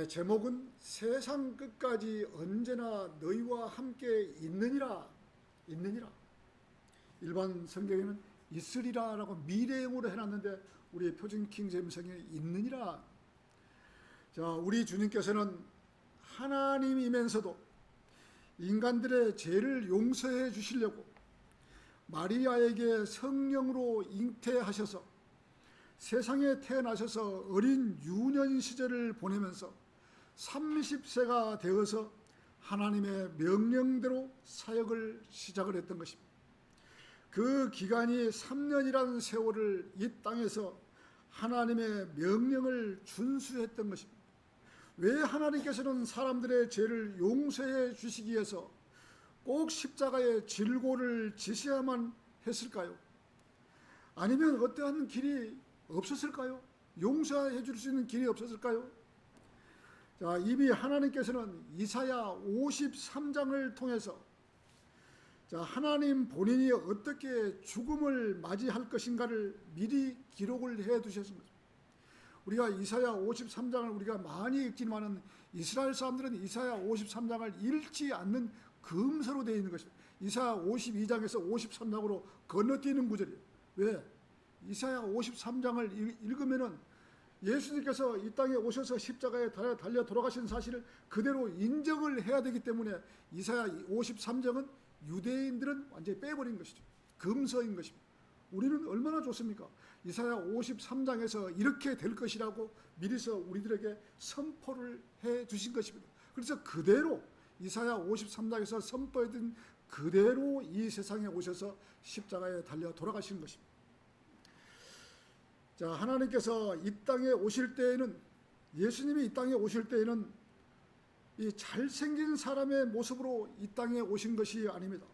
제목은 세상 끝까지 언제나 너희와 함께 있느니라. 일반 성경에는 있으리라라고 미래형으로 해놨는데 우리 표준 킹제임스성에 있느니라. 자, 우리 주님께서는 하나님이면서도 인간들의 죄를 용서해 주시려고 마리아에게 성령으로 잉태하셔서 세상에 태어나셔서 어린 유년 시절을 보내면서 30세가 되어서 하나님의 명령대로 사역을 시작을 했던 것입니다. 그 기간이 3년이라는 세월을 이 땅에서 하나님의 명령을 준수했던 것입니다. 왜 하나님께서는 사람들의 죄를 용서해 주시기 위해서 꼭 십자가의 질고를 지셔야만 했을까요? 아니면 어떠한 길이 없었을까요? 용서해 줄 수 있는 길이 없었을까요? 자, 이미 하나님께서는 이사야 53장을 통해서 자, 하나님 본인이 어떻게 죽음을 맞이할 것인가를 미리 기록을 해 두셨습니다. 우리가 이사야 53장을 우리가 많이 읽지만은 이스라엘 사람들은 이사야 53장을 읽지 않는 금서로 되어 있는 것입니다. 이사야 52장에서 53장으로 건너뛰는 구절이에요. 왜? 이사야 53장을 읽으면은 예수님께서 이 땅에 오셔서 십자가에 달려 돌아가신 사실을 그대로 인정을 해야 되기 때문에 이사야 53장은 유대인들은 완전히 빼버린 것이죠. 금서인 것입니다. 우리는 얼마나 좋습니까? 이사야 53장에서 이렇게 될 것이라고 미리서 우리들에게 선포를 해 주신 것입니다. 그래서 그대로 이사야 53장에서 선포해둔 그대로 이 세상에 오셔서 십자가에 달려 돌아가신 것입니다. 자, 하나님께서 이 땅에 오실 때에는, 예수님이 이 땅에 오실 때에는 이 잘생긴 사람의 모습으로 이 땅에 오신 것이 아닙니다.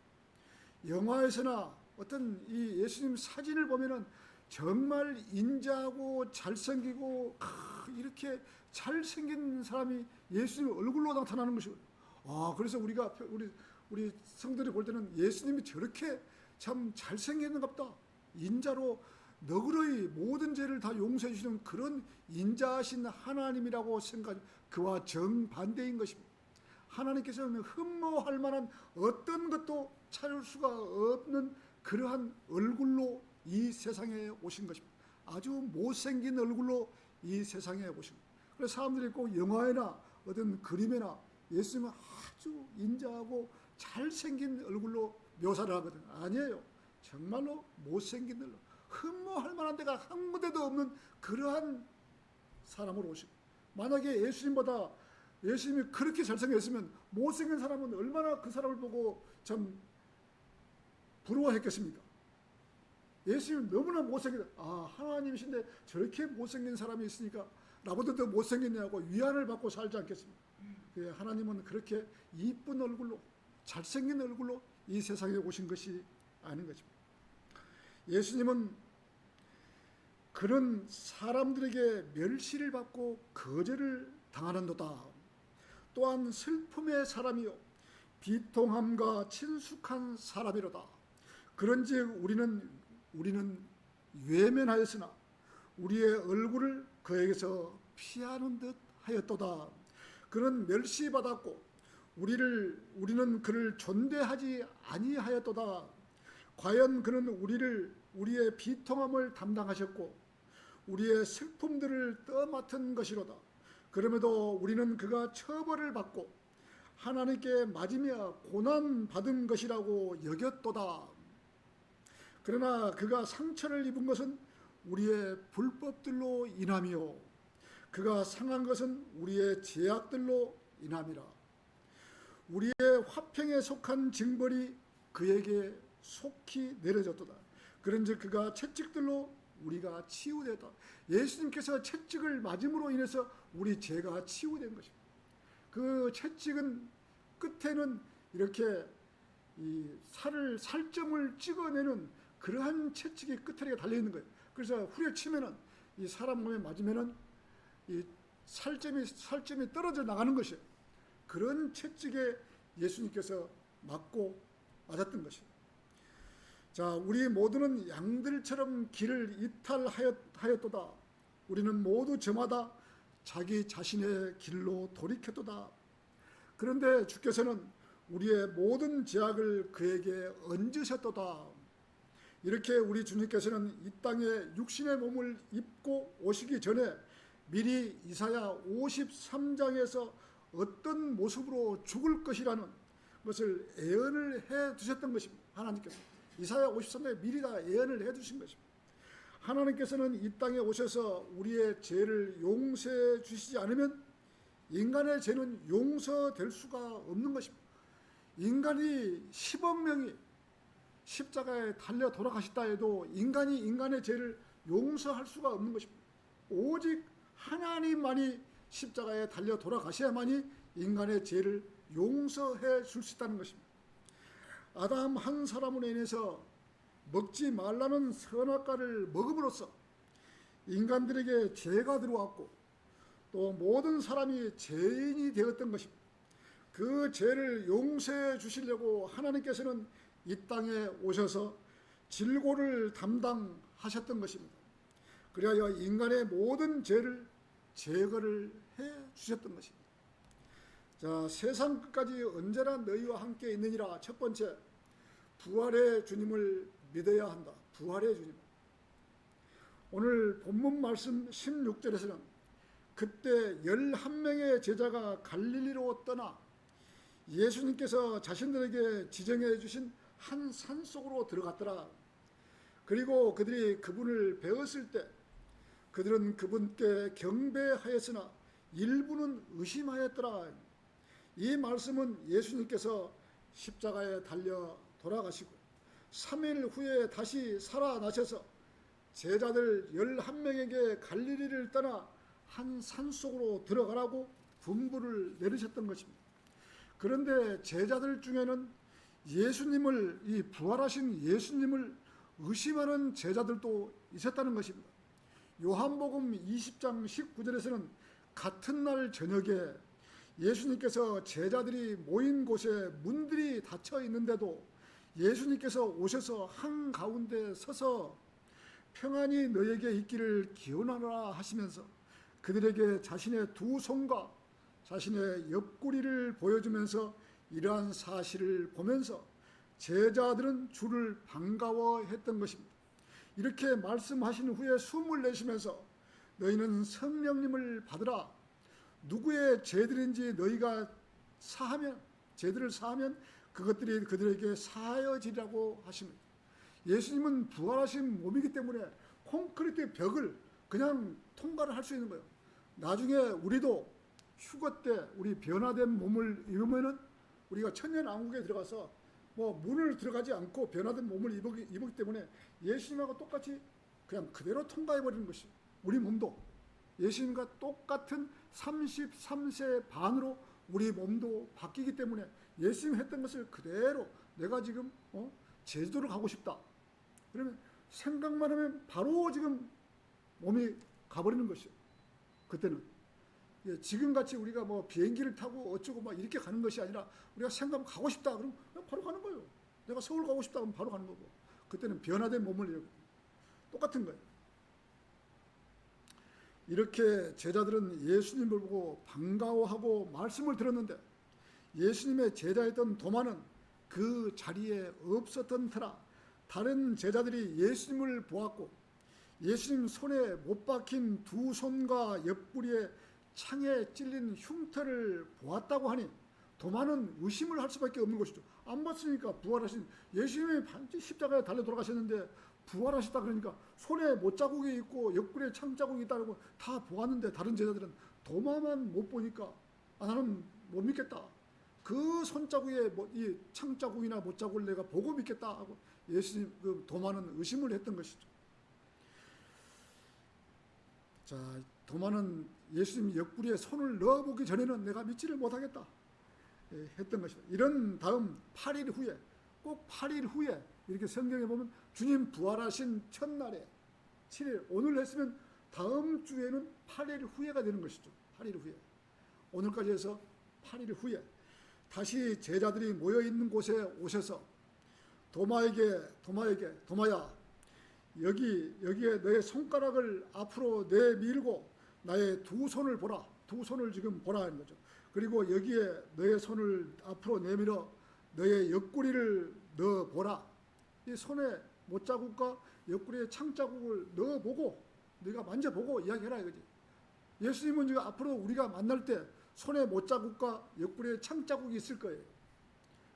영화에서나 어떤 이 예수님 사진을 보면은 정말 인자하고 잘생기고 이렇게 잘생긴 사람이 예수님 얼굴로 나타나는 것이거든요. 그래서 우리 성들이 볼 때는 예수님이 저렇게 참 잘생겼는갑다. 인자로 너그러이 모든 죄를 다 용서해 주시는 그런 인자하신 하나님이라고 생각, 그와 정반대인 것입니다. 하나님께서는 흠모할 만한 어떤 것도 찾을 수가 없는 그러한 얼굴로 이 세상에 오신 것입니다. 아주 못생긴 얼굴로 이 세상에 오신 것입니다. 그래서 사람들이 꼭 영화에나 어떤 그림에나 예수님은 아주 인자하고 잘생긴 얼굴로 묘사를 하거든요. 아니에요. 정말로 못생긴 얼굴, 흠모할 만한 데가 한 군데도 없는 그러한 사람으로 오시고, 만약에 예수님이 그렇게 잘생겼으면 못생긴 사람은 얼마나 그 사람을 보고 참 부러워했겠습니까? 예수님 너무나 못생겼다. 하나님이신데 저렇게 못생긴 사람이 있으니까 나보다 더 못생겼냐고 위안을 받고 살지 않겠습니까? 하나님은 그렇게 이쁜 얼굴로, 잘생긴 얼굴로 이 세상에 오신 것이 아닌 것입니다. 예수님은 그런 사람들에게 멸시를 받고 거절을 당하는도다. 또한 슬픔의 사람이요 비통함과 친숙한 사람이로다. 그런즉 우리는 외면하였으나 우리의 얼굴을 그에게서 피하는 듯 하였도다. 그는 멸시받았고 우리는 그를 존대하지 아니하였도다. 과연 그는 우리의 비통함을 담당하셨고 우리의 슬픔들을 떠맡은 것이로다. 그럼에도 우리는 그가 처벌을 받고 하나님께 맞으며 고난받은 것이라고 여겼도다. 그러나 그가 상처를 입은 것은 우리의 불법들로 인함이요 그가 상한 것은 우리의 죄악들로 인함이라. 우리의 화평에 속한 징벌이 그에게 속히 내려졌도다. 그런즉 그가 채찍들로 우리가 치유되었다. 예수님께서 채찍을 맞음으로 인해서 우리 죄가 치유된 것입니다. 그 채찍은 끝에는 이렇게 이 살점을 찍어내는 그러한 채찍이 끝에 달려있는 거예요. 그래서 후려치면은 이 사람 몸에 맞으면은 이 살점이 떨어져 나가는 것이에요. 그런 채찍에 예수님께서 맞았던 것이에요. 자, 우리 모두는 양들처럼 길을 이탈하였도다. 우리는 모두 저마다 자기 자신의 길로 돌이켰도다. 그런데 주께서는 우리의 모든 죄악을 그에게 얹으셨도다. 이렇게 우리 주님께서는 이 땅에 육신의 몸을 입고 오시기 전에 미리 이사야 53장에서 어떤 모습으로 죽을 것이라는 것을 예언을 해 두셨던 것입니다. 하나님께서 이사야 53장에 미리 다 예언을 해 두신 것입니다. 하나님께서는 이 땅에 오셔서 우리의 죄를 용서해 주시지 않으면 인간의 죄는 용서될 수가 없는 것입니다. 인간이 10억 명이 십자가에 달려 돌아가셨다 해도 인간이 인간의 죄를 용서할 수가 없는 것입니다. 오직 하나님만이 십자가에 달려 돌아가셔야만이 인간의 죄를 용서해 줄 수 있다는 것입니다. 아담 한 사람으로 인해서 먹지 말라는 선악과를 먹음으로써 인간들에게 죄가 들어왔고 또 모든 사람이 죄인이 되었던 것입니다. 그 죄를 용서해 주시려고 하나님께서는 이 땅에 오셔서 질고를 담당하셨던 것입니다. 그리하여 인간의 모든 죄를 제거를 해 주셨던 것입니다. 자, 세상 끝까지 언제나 너희와 함께 있느니라. 첫 번째, 부활의 주님을 믿어야 한다. 부활의 주님. 오늘 본문 말씀 16절에서는 그때 11명의 제자가 갈릴리로 떠나 예수님께서 자신들에게 지정해 주신 한 산속으로 들어갔더라. 그리고 그들이 그분을 배웠을 때 그들은 그분께 경배하였으나 일부는 의심하였더라. 이 말씀은 예수님께서 십자가에 달려 돌아가시고 3일 후에 다시 살아나셔서 제자들 11명에게 갈릴리를 떠나 한 산속으로 들어가라고 분부를 내리셨던 것입니다. 그런데 제자들 중에는 예수님을, 이 부활하신 예수님을 의심하는 제자들도 있었다는 것입니다. 요한복음 20장 19절에서는 같은 날 저녁에 예수님께서 제자들이 모인 곳에 문들이 닫혀 있는데도 예수님께서 오셔서 한가운데 서서 평안이 너에게 있기를 기원하라 하시면서 그들에게 자신의 두 손과 자신의 옆구리를 보여주면서 이러한 사실을 보면서 제자들은 주를 반가워했던 것입니다. 이렇게 말씀하신 후에 숨을 내쉬면서 너희는 성령님을 받으라. 누구의 죄들인지 너희가 죄들을 사하면 그것들이 그들에게 사하여지라고 하십니다. 예수님은 부활하신 몸이기 때문에 콘크리트 벽을 그냥 통과를 할 수 있는 거예요. 나중에 우리도 휴거 때 우리 변화된 몸을 입으면은 우리가 천년왕국에 들어가서 뭐 문을 들어가지 않고 변화된 몸을 입었기 때문에 예수님하고 똑같이 그냥 그대로 통과해버리는 것이 우리 몸도 예수님과 똑같은 33세 반으로 우리 몸도 바뀌기 때문에 예수님 했던 것을 그대로 내가 지금 제주도를 가고 싶다. 그러면 생각만 하면 바로 지금 몸이 가버리는 것이요. 그때는 지금같이 우리가 뭐 비행기를 타고 어쩌고 막 이렇게 가는 것이 아니라 우리가 생각하면 가고 싶다. 그럼 바로 가는 거예요. 내가 서울 가고 싶다. 그러면 바로 가는 거고. 그때는 변화된 몸을 똑같은 거예요. 이렇게 제자들은 예수님을 보고 반가워하고 말씀을 들었는데 예수님의 제자였던 도마는 그 자리에 없었던 터라 다른 제자들이 예수님을 보았고 예수님 손에 못 박힌 두 손과 옆구리에 창에 찔린 흉터를 보았다고 하니 도마는 의심을 할 수밖에 없는 것이죠. 안 봤으니까 부활하신 예수님이 반드시 십자가에 달려 돌아가셨는데 부활하셨다 그러니까 손에 못자국이 있고 옆구리에 창자국이 있다고 다 보았는데 다른 제자들은 도마만 못 보니까 나는 못 믿겠다. 그 손자국에 이 창자국이나 못자국을 내가 보고 믿겠다 하고 예수님 그 도마는 의심을 했던 것이죠. 자, 도마는 예수님 옆구리에 손을 넣어보기 전에는 내가 믿지를 못하겠다 했던 것이다. 이런 다음 8일 후에 꼭 8일 후에 이렇게 성경에 보면 주님 부활하신 첫날에 7일 오늘 했으면 다음 주에는 8일 후에가 되는 것이죠. 8일 후에 오늘까지 해서 8일 후에 다시 제자들이 모여있는 곳에 오셔서 도마야 여기에 너의 손가락을 앞으로 내밀고 나의 두 손을 보라. 두 손을 지금 보라 하는 거죠. 그리고 여기에 너의 손을 앞으로 내밀어 너의 옆구리를 넣어 보라. 이 손에 못자국과 옆구리에 창자국을 넣어보고 네가 만져보고 이야기해라 이거지. 예수님은 지금 앞으로 우리가 만날 때 손에 못자국과 옆구리에 창자국이 있을 거예요.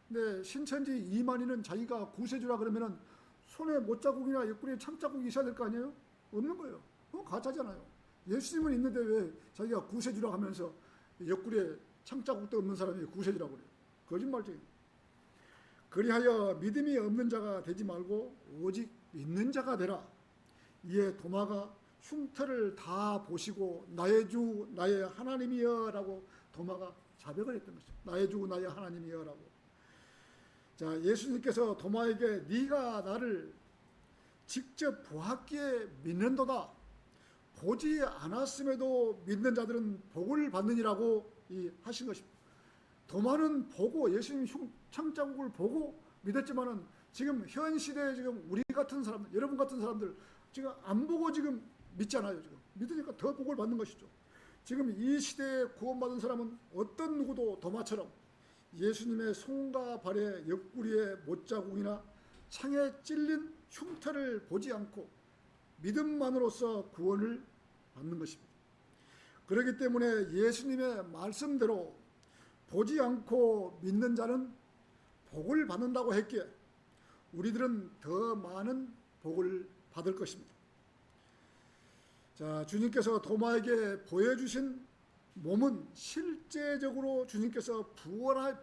근데 신천지 이만희는 자기가 구세주라 그러면은 손에 못자국이나 옆구리에 창자국이 있어야 될 거 아니에요? 없는 거예요. 가짜잖아요. 예수님은 있는데 왜 자기가 구세주라 하면서 옆구리에 창자국도 없는 사람이 구세주라고 그래요? 거짓말쟁이. 그리하여 믿음이 없는 자가 되지 말고 오직 믿는 자가 되라. 이에 도마가 흉터를 다 보시고 나의 주 나의 하나님이여 라고 도마가 자백을 했던 것이죠. 나의 주 나의 하나님이여 라고. 자, 예수님께서 도마에게 네가 나를 직접 보았기에 믿는도다. 보지 않았음에도 믿는 자들은 복을 받느니라고 하신 것입니다. 도마는 보고 예수님 창자국을 보고 믿었지만은 지금 현 시대에 지금 우리 같은 사람들, 여러분 같은 사람들 지금 안 보고 지금 믿잖아요. 지금 믿으니까 더 복을 받는 것이죠. 지금 이 시대에 구원받은 사람은 어떤 누구도 도마처럼 예수님의 손과 발의 옆구리에 못자국이나 창에 찔린 흉터를 보지 않고 믿음만으로써 구원을 받는 것입니다. 그렇기 때문에 예수님의 말씀대로 보지 않고 믿는 자는 복을 받는다고 했기에 우리들은 더 많은 복을 받을 것입니다. 자, 주님께서 도마에게 보여주신 몸은 실제적으로 주님께서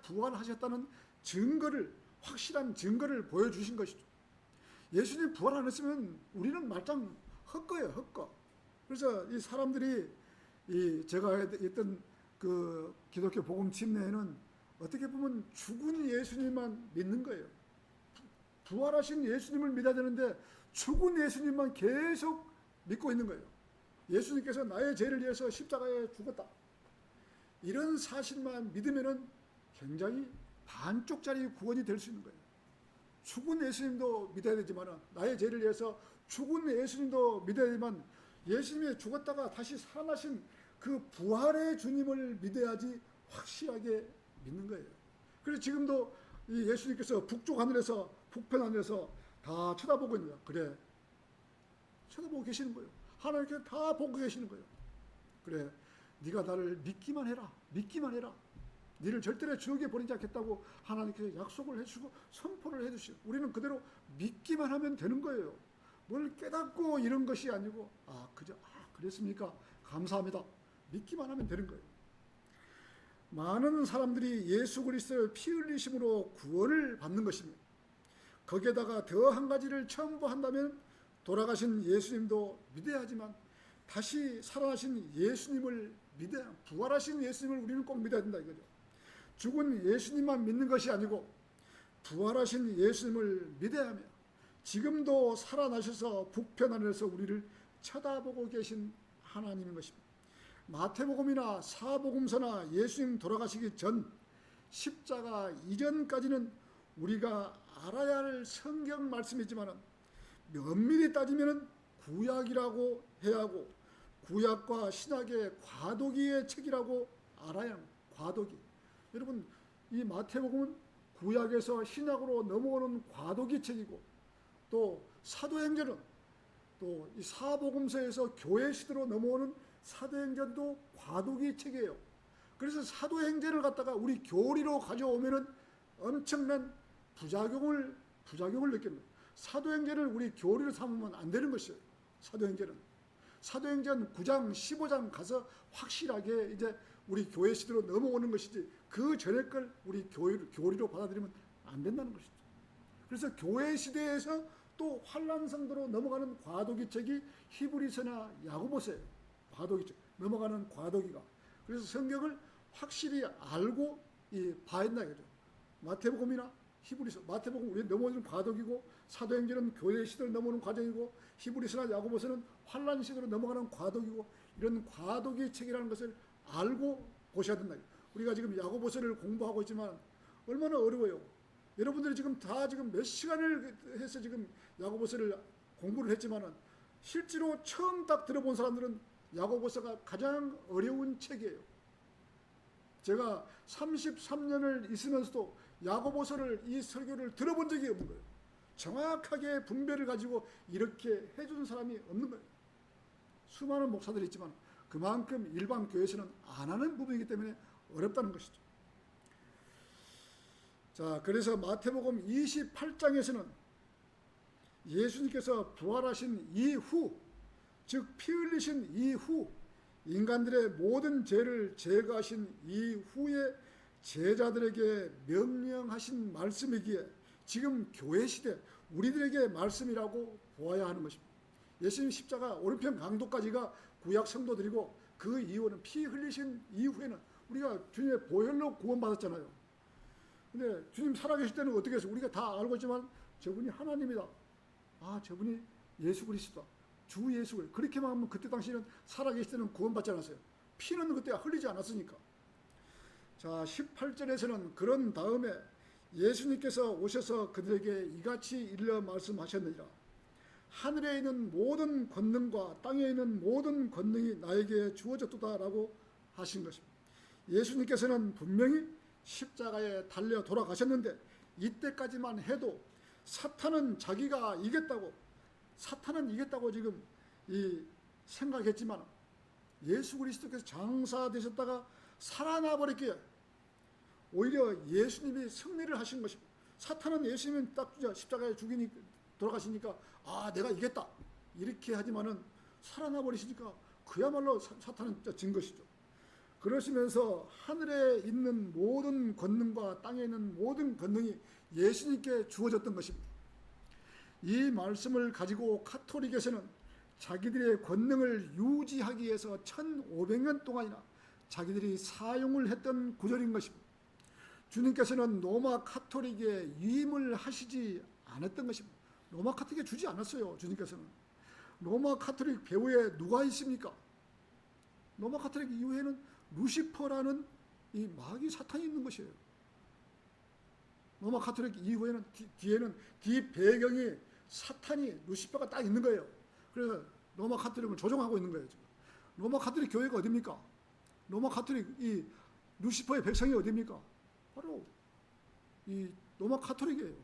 부활하셨다는 증거를, 확실한 증거를 보여주신 것이죠. 예수님 부활 안 했으면 우리는 말짱 헛거예요, 헛거. 그래서 이 사람들이 제가 했던 그 기독교 복음 침례에는 어떻게 보면 죽은 예수님만 믿는 거예요. 부활하신 예수님을 믿어야 되는데 죽은 예수님만 계속 믿고 있는 거예요. 예수님께서 나의 죄를 위해서 십자가에 죽었다. 이런 사실만 믿으면은 굉장히 반쪽짜리 구원이 될 수 있는 거예요. 죽은 예수님도 믿어야 되지만 나의 죄를 위해서 죽은 예수님도 믿어야 되지만 예수님이 죽었다가 다시 살아나신 그 부활의 주님을 믿어야지 확실하게 믿는 거예요. 그래서 지금도 이 예수님께서 북쪽 하늘에서 북편 하늘에서 다 쳐다보고 있는 거야. 그래, 쳐다보고 계시는 거예요. 하나님께서 다 보고 계시는 거예요. 그래, 네가 나를 믿기만 해라. 믿기만 해라. 너를 절대로 지옥에 보내지 않겠다고 하나님께서 약속을 해주시고 선포를 해주시고 우리는 그대로 믿기만 하면 되는 거예요. 뭘 깨닫고 이런 것이 아니고 그랬습니까? 감사합니다. 믿기만 하면 되는 거예요. 많은 사람들이 예수 그리스도의 피 흘리심으로 구원을 받는 것입니다. 거기에다가 더 한 가지를 첨부한다면 돌아가신 예수님도 믿어야지만 다시 살아나신 예수님을 믿어야, 부활하신 예수님을 우리는 꼭 믿어야 된다 이거죠. 죽은 예수님만 믿는 것이 아니고 부활하신 예수님을 믿어야 하며 지금도 살아나셔서 북편 하늘에서 우리를 쳐다보고 계신 하나님인 것입니다. 마태복음이나 사복음서나 예수님 돌아가시기 전 십자가 이전까지는 우리가 알아야 할 성경 말씀이지만 면밀히 따지면 구약이라고 해야 하고 구약과 신약의 과도기의 책이라고 알아야 합니다. 과도기. 여러분, 이 마태복음은 구약에서 신약으로 넘어오는 과도기 책이고 또 사도행전은 또 이 사복음서에서 교회 시대로 넘어오는 사도행전도 과도기 책이에요. 그래서 사도행전을 갖다가 우리 교리로 가져오면은 엄청난 부작용을 느낍니다. 사도행전을 우리 교리로 삼으면 안 되는 것이에요. 사도행전 9장, 15장 가서 확실하게 이제 우리 교회 시대로 넘어오는 것이지 그 전에 걸 우리 교리로 받아들이면 안 된다는 것이죠. 그래서 교회 시대에서 또 환란성도로 넘어가는 과도기 책이 히브리서나 야고보서예요. 과도기책 넘어가는 과도기가. 그래서 성경을 확실히 알고 봐야 된다 이거죠. 마태복음이나 히브리서, 마태복음 우리 넘어오는 과도기고 사도행전은 교회 시대로 넘어오는 과정이고 히브리서나 야고보서는 환란 시대로 넘어가는 과도기고 이런 과도기 책이라는 것을 알고 보셔야 된다. 우리가 지금 야고보서를 공부하고 있지만 얼마나 어려워요. 여러분들이 지금 다 지금 몇 시간을 해서 지금 야고보서를 공부를 했지만은 실제로 처음 딱 들어본 사람들은 야고보서가 가장 어려운 책이에요. 제가 33년을 있으면서도 야고보서를 이 설교를 들어본 적이 없는 거예요. 정확하게 분별을 가지고 이렇게 해주는 사람이 없는 거예요. 수많은 목사들이 있지만 그만큼 일반 교회에서는 안 하는 부분이기 때문에 어렵다는 것이죠. 자, 그래서 마태복음 28장에서는 예수님께서 부활하신 이후, 즉 피 흘리신 이후, 인간들의 모든 죄를 제거하신 이후에 제자들에게 명령하신 말씀이기에 지금 교회 시대 우리들에게 말씀이라고 보아야 하는 것입니다. 예수님 십자가 오른편 강도까지가 구약 성도들이고 그 이후는 피 흘리신 이후에는 우리가 주님의 보혈로 구원받았잖아요. 근데 주님 살아계실 때는 어떻게 했어요? 우리가 다 알고 있지만 저분이 하나님이다. 아, 저분이 예수 그리스도다. 주 예수 그리스도. 그렇게만 하면 그때 당시에는 살아계실 때는 구원받지 않았어요. 피는 그때 흘리지 않았으니까. 자, 18절에서는 그런 다음에 예수님께서 오셔서 그들에게 이같이 일러 말씀하셨느니라. 하늘에 있는 모든 권능과 땅에 있는 모든 권능이 나에게 주어졌도다라고 하신 것입니다. 예수님께서는 분명히 십자가에 달려 돌아가셨는데 이때까지만 해도 사탄은 자기가 이겼다고 지금 생각했지만 예수 그리스도께서 장사되셨다가 살아나 버렸기에 오히려 예수님이 승리를 하신 것입니다. 사탄은 예수님은 딱 십자가에 돌아가시니까 아, 내가 이겼다 이렇게 하지만은 살아나 버리시니까 그야말로 사탄은 진 것이죠. 그러시면서 하늘에 있는 모든 권능과 땅에 있는 모든 권능이 예수님께 주어졌던 것입니다. 이 말씀을 가지고 가톨릭에서는 자기들의 권능을 유지하기 위해서 1500년 동안이나 자기들이 사용을 했던 구절인 것입니다. 주님께서는 로마 가톨릭에 위임을 하시지 않았던 것입니다. 로마 가톨릭에 주지 않았어요. 주님께서는. 로마 가톨릭 배후에 누가 있습니까? 로마 가톨릭 이후에는 루시퍼라는 이 마귀 사탄이 있는 것이에요. 로마 가톨릭 이후에는 뒤에는 배경이 사탄이 루시퍼가 딱 있는 거예요. 그래서 로마 가톨릭을 조종하고 있는 거예요. 지금. 로마 가톨릭 교회가 어디입니까? 로마 가톨릭 이 루시퍼의 백성이 어디입니까? 바로 이 로마 가톨릭이에요.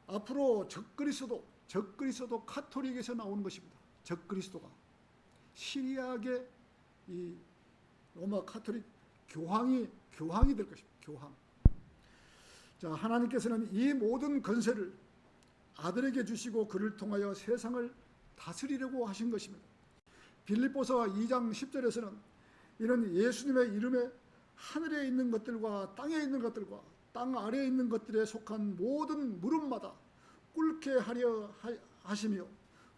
앞으로 적그리스도 가톨릭에서 나오는 것입니다. 적그리스도가 시리아계 이 로마 가톨릭 교황이 될 것입니다. 교황. 자, 하나님께서는 이 모든 권세를 아들에게 주시고 그를 통하여 세상을 다스리려고 하신 것입니다. 빌립보서 2장 10절에서는 이런 예수님의 이름에 하늘에 있는 것들과 땅에 있는 것들과 땅 아래에 있는 것들에 속한 모든 무릎마다 꿇게 하려 하시며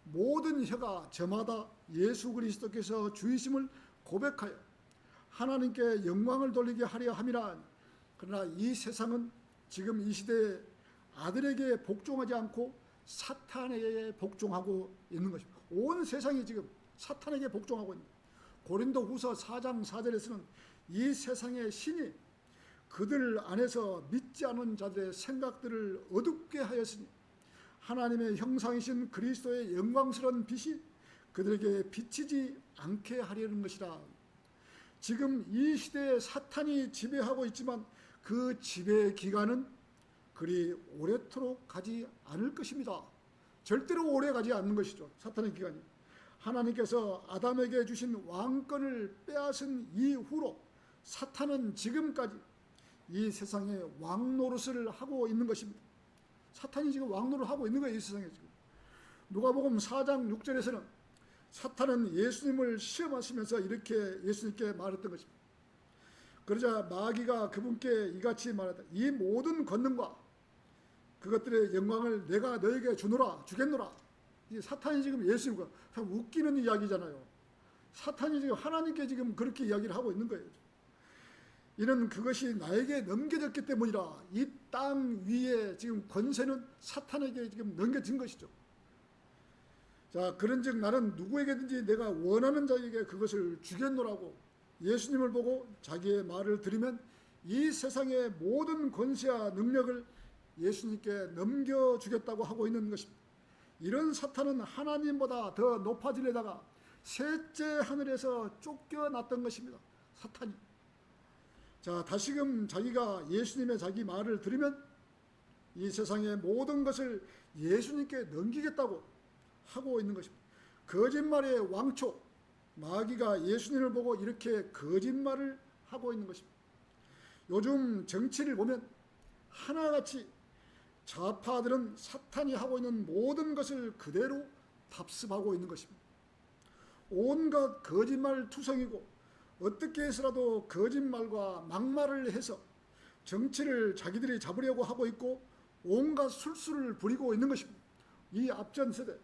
모든 혀가 저마다 예수 그리스도께서 주이심을 고백하여 하나님께 영광을 돌리게 하려 함이라. 그러나 이 세상은 지금 이 시대에 아들에게 복종하지 않고 사탄에게 복종하고 있는 것입니다. 온 세상이 지금 사탄에게 복종하고 있는 거예요. 고린도후서 4장 4절에서는 이 세상의 신이 그들 안에서 믿지 않은 자들의 생각들을 어둡게 하였으니 하나님의 형상이신 그리스도의 영광스러운 빛이 그들에게 비치지 않게 하려는 것이라. 지금 이 시대에 사탄이 지배하고 있지만 그 지배 기간은 그리 오래도록 가지 않을 것입니다. 절대로 오래 가지 않는 것이죠. 사탄의 기간이. 하나님께서 아담에게 주신 왕권을 빼앗은 이후로 사탄은 지금까지 이 세상에 왕 노릇을 하고 있는 것입니다. 사탄이 지금 왕 노릇을 하고 있는 거예요. 이 세상에 지금. 누가복음 4장 6절에서는 사탄은 예수님을 시험하시면서 이렇게 예수님께 말했던 것입니다. 그러자 마귀가 그분께 이같이 말했다. 이 모든 권능과 그것들의 영광을 내가 너에게 주겠노라. 이 사탄이 지금 예수님과 참 웃기는 이야기잖아요. 사탄이 지금 하나님께 지금 그렇게 이야기를 하고 있는 거예요. 이는 그것이 나에게 넘겨졌기 때문이라. 이 땅 위에 지금 권세는 사탄에게 지금 넘겨진 것이죠. 자, 그런즉 나는 누구에게든지 내가 원하는 자에게 그것을 주겠노라고 예수님을 보고 자기의 말을 들으면 이 세상의 모든 권세와 능력을 예수님께 넘겨주겠다고 하고 있는 것입니다. 이런 사탄은 하나님보다 더 높아지려다가 셋째 하늘에서 쫓겨났던 것입니다. 사탄이. 자, 다시금 자기가 예수님의 자기 말을 들으면 이 세상의 모든 것을 예수님께 넘기겠다고 하고 있는 것입니다. 거짓말의 왕초 마귀가 예수님을 보고 이렇게 거짓말을 하고 있는 것입니다. 요즘 정치를 보면 하나같이 좌파들은 사탄이 하고 있는 모든 것을 그대로 답습하고 있는 것입니다. 온갖 거짓말 투성이고 어떻게 해서라도 거짓말과 막말을 해서 정치를 자기들이 잡으려고 하고 있고 온갖 술수를 부리고 있는 것입니다. 이 앞전 세대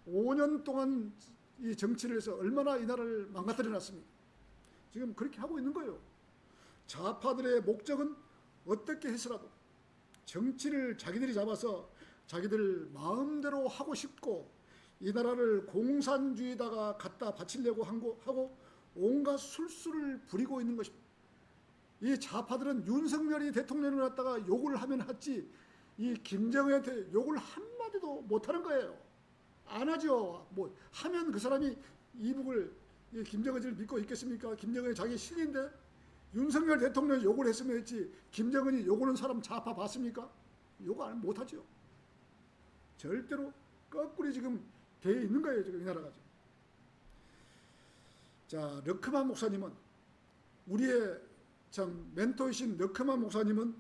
5년 동안 이 정치를 해서 얼마나 이 나라를 망가뜨려 놨습니까? 지금 그렇게 하고 있는 거예요. 좌파들의 목적은 어떻게 해서라도 정치를 자기들이 잡아서 자기들 마음대로 하고 싶고 이 나라를 공산주의에다가 갖다 바치려고 하고 온갖 술수를 부리고 있는 것입니다. 이 좌파들은 윤석열이 대통령을 갖다가 욕을 하면 하지 이 김정은한테 욕을 한마디도 못하는 거예요. 안 하죠. 뭐 하면 그 사람이 이북을 김정은을 믿고 있겠습니까? 김정은이 자기 신인데 윤석열 대통령이 욕을 했으면 했지 김정은이 욕하는 사람 좌파 봤습니까? 욕 못하죠. 절대로 거꾸로 지금 돼 있는 거예요. 지금 이 나라가. 자, 르크만 목사님은 우리의 참 멘토이신 르크만 목사님은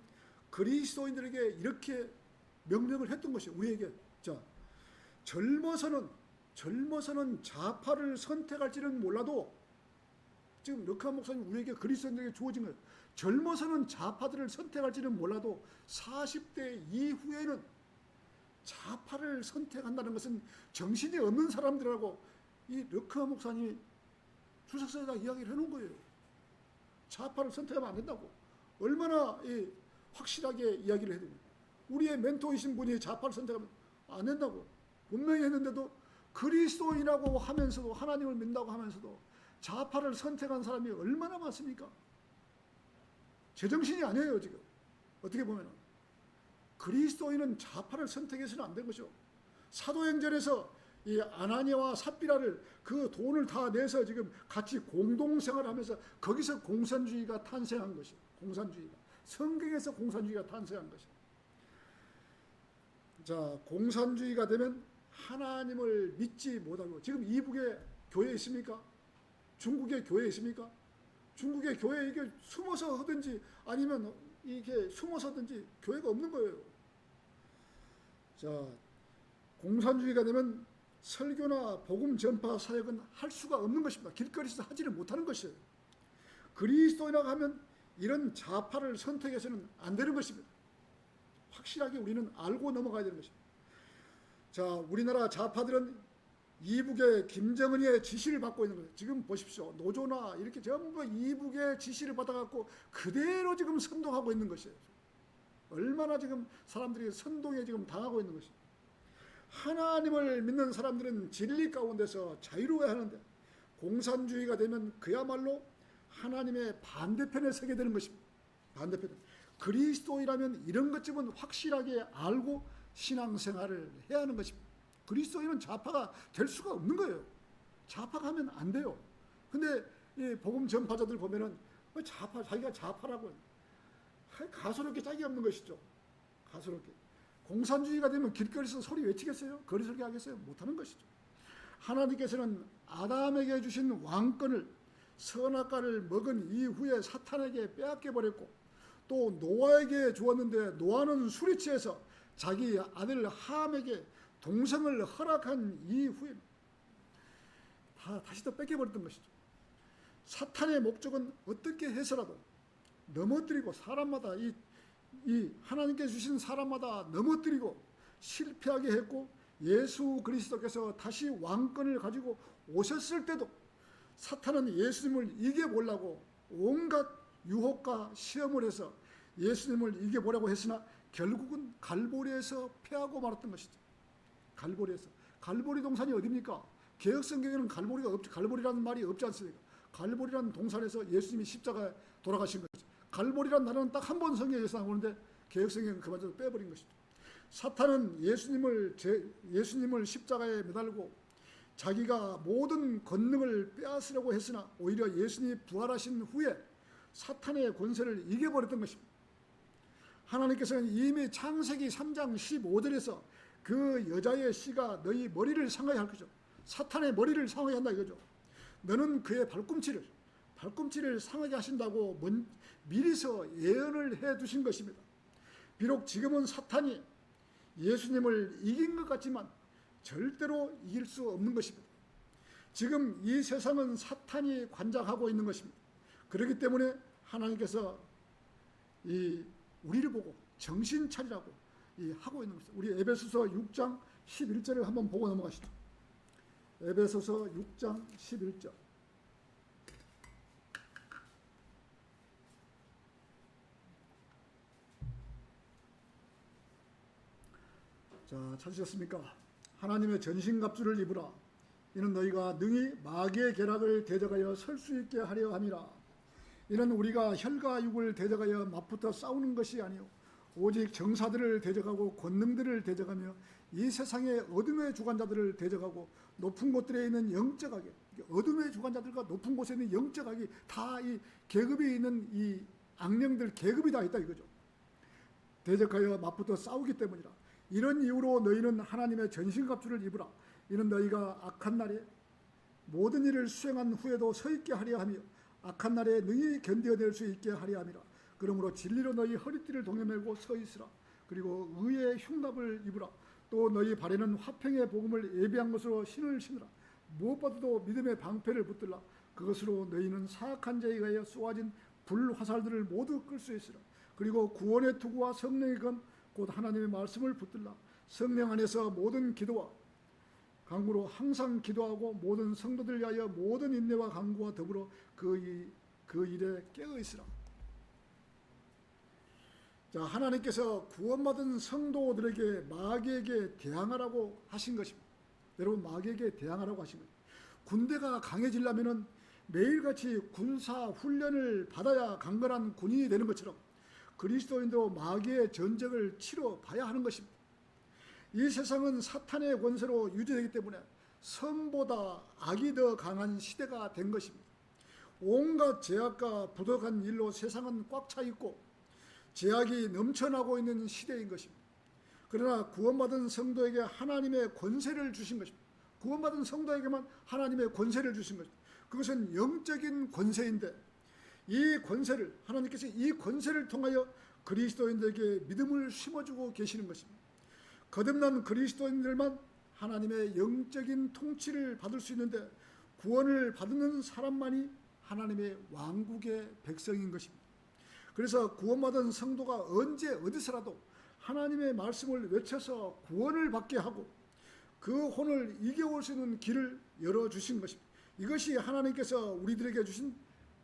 그리스도인들에게 이렇게 명령을 했던 것이에요. 우리에게. 자, 젊어서는 좌파를 선택할지는 몰라도 지금 르크만 목사님 우리에게 그리스도인들에게 주어진 거예요. 젊어서는 좌파들을 선택할지는 몰라도 40대 이후에는 좌파를 선택한다는 것은 정신이 없는 사람들이라고 이 르크만 목사님이 주석서에다 이야기를 해놓은 거예요. 좌파를 선택하면 안 된다고. 얼마나 확실하게 이야기를 해도 우리의 멘토이신 분이 좌파를 선택하면 안 된다고 분명히 했는데도 그리스도인이라고 하면서도 하나님을 믿는다고 하면서도 좌파를 선택한 사람이 얼마나 많습니까? 제정신이 아니에요. 지금 어떻게 보면 그리스도인은 좌파를 선택해서는 안 된 것이죠. 사도행전에서 이 아나니아와 삽비라를 그 돈을 다 내서 지금 같이 공동생활하면서 거기서 공산주의가 탄생한 것이에요. 공산주의가 성경에서 공산주의가 탄생한 것이에요. 자, 공산주의가 되면 하나님을 믿지 못하고 지금 이북에 교회 있습니까? 중국에 교회 있습니까? 중국의 교회 이게 숨어서 하든지 아니면 이게 숨어서 하든지 교회가 없는 거예요. 자, 공산주의가 되면 설교나 복음 전파 사역은 할 수가 없는 것입니다. 길거리에서 하지를 못하는 것이에요. 그리스도인이라고 하면 이런 좌파를 선택해서는 안 되는 것입니다. 확실하게 우리는 알고 넘어가야 되는 것입니다. 자, 우리나라 좌파들은 이북의 김정은의 지시를 받고 있는 거예요. 지금 보십시오. 노조나 이렇게 전부 이북의 지시를 받아갖고 그대로 지금 선동하고 있는 것이에요. 얼마나 지금 사람들이 선동에 지금 당하고 있는 것이에요. 하나님을 믿는 사람들은 진리 가운데서 자유로워야 하는데 공산주의가 되면 그야말로 하나님의 반대편에 서게 되는 것입니다. 반대편. 그리스도인이라면 이런 것쯤은 확실하게 알고 신앙생활을 해야 하는 것입니다. 그리스도인은 좌파가 될 수가 없는 거예요. 좌파가 하면 안 돼요. 근데 이 복음 전파자들 보면은 자기가 좌파라고 가소롭게 짝이 없는 것이죠. 가소롭게. 공산주의가 되면 길거리에서 소리 외치겠어요? 거리 설교 하겠어요? 못하는 것이죠. 하나님께서는 아담에게 주신 왕권을 선악과를 먹은 이후에 사탄에게 빼앗겨 버렸고 또 노아에게 주었는데 노아는 술에 취해서 자기 아들 함에게 동생을 허락한 이후에 다시 또 뺏겨버렸던 것이죠. 사탄의 목적은 어떻게 해서라도 넘어뜨리고 사람마다 이 하나님께 주신 사람마다 넘어뜨리고 실패하게 했고 예수 그리스도께서 다시 왕권을 가지고 오셨을 때도 사탄은 예수님을 이겨보려고 온갖 유혹과 시험을 해서 예수님을 이겨보려고 했으나 결국은 갈보리에서 패하고 말았던 것이죠. 갈보리에서. 갈보리 동산이 어디입니까? 개혁성경에는 갈보리라는 말이 없지 않습니까? 갈보리라는 동산에서 예수님이 십자가에 돌아가신 것이죠. 갈보리라는 단어는 딱 한 번 성경에서 나오는데 개혁성경은 그마저도 빼버린 것이죠. 사탄은 예수님을 십자가에 매달고 자기가 모든 권능을 빼앗으려고 했으나 오히려 예수님이 부활하신 후에 사탄의 권세를 이겨버렸던 것입니다. 하나님께서는 이미 창세기 3장 15절에서 그 여자의 씨가 너희 머리를 상하게 할 거죠. 사탄의 머리를 상하게 한다 이거죠. 너는 그의 발꿈치를 상하게 하신다고 미리서 예언을 해 두신 것입니다. 비록 지금은 사탄이 예수님을 이긴 것 같지만 절대로 이길 수 없는 것입니다. 지금 이 세상은 사탄이 관장하고 있는 것입니다. 그렇기 때문에 하나님께서 우리를 보고 정신 차리라고 하고 있는 것입니다. 우리 에베소서 6장 11절을 한번 보고 넘어가시죠. 에베소서 6장 11절. 자, 찾으셨습니까? 하나님의 전신갑주를 입으라. 이는 너희가 능히 마귀의 계략을 대적하여 설 수 있게 하려 함이라. 이는 우리가 혈과 육을 대적하여 맞붙어 싸우는 것이 아니요 오직 정사들을 대적하고 권능들을 대적하며 이 세상의 어둠의 주관자들을 대적하고 높은 곳들에 있는 영적하게, 어둠의 주관자들과 높은 곳에 있는 영적하게 다 이 계급이 있는 이 악령들 계급이 다 있다 이거죠. 대적하여 맞붙어 싸우기 때문이라. 이런 이유로 너희는 하나님의 전신갑주를 입으라. 이는 너희가 악한 날에 모든 일을 수행한 후에도 서 있게 하려 하며 악한 날에 능히 견뎌낼 수 있게 하려 함이라. 그러므로 진리로 너희 허리띠를 동여매고 서 있으라. 그리고 의의 흉납을 입으라. 또 너희 발에는 화평의 복음을 예비한 것으로 신을 신으라. 무엇보다도 믿음의 방패를 붙들라. 그것으로 너희는 사악한 자에 의하여 쏘아진 불화살들을 모두 끌 수 있으라. 그리고 구원의 투구와 성령의 검 곧 하나님의 말씀을 붙들라. 성령 안에서 모든 기도와 간구로 항상 기도하고 모든 성도들 위하여 모든 인내와 간구와 더불어 그 일에 깨어 있으라. 자, 하나님께서 구원받은 성도들에게 마귀에게 대항하라고 하신 것입니다. 여러분, 마귀에게 대항하라고 하신 거예요. 군대가 강해지려면은 매일같이 군사 훈련을 받아야 강건한 군인이 되는 것처럼 그리스도인도 마귀의 전쟁을 치러 봐야 하는 것입니다. 이 세상은 사탄의 권세로 유지되기 때문에 선보다 악이 더 강한 시대가 된 것입니다. 온갖 죄악과 부도덕한 일로 세상은 꽉 차 있고 죄악이 넘쳐나고 있는 시대인 것입니다. 그러나 구원받은 성도에게 하나님의 권세를 주신 것입니다. 구원받은 성도에게만 하나님의 권세를 주신 것입니다. 그것은 영적인 권세인데 이 권세를 하나님께서 이 권세를 통하여 그리스도인들에게 믿음을 심어주고 계시는 것입니다. 거듭난 그리스도인들만 하나님의 영적인 통치를 받을 수 있는데 구원을 받는 사람만이 하나님의 왕국의 백성인 것입니다. 그래서 구원받은 성도가 언제 어디서라도 하나님의 말씀을 외쳐서 구원을 받게 하고 그 혼을 이겨올 수 있는 길을 열어주신 것입니다. 이것이 하나님께서 우리들에게 주신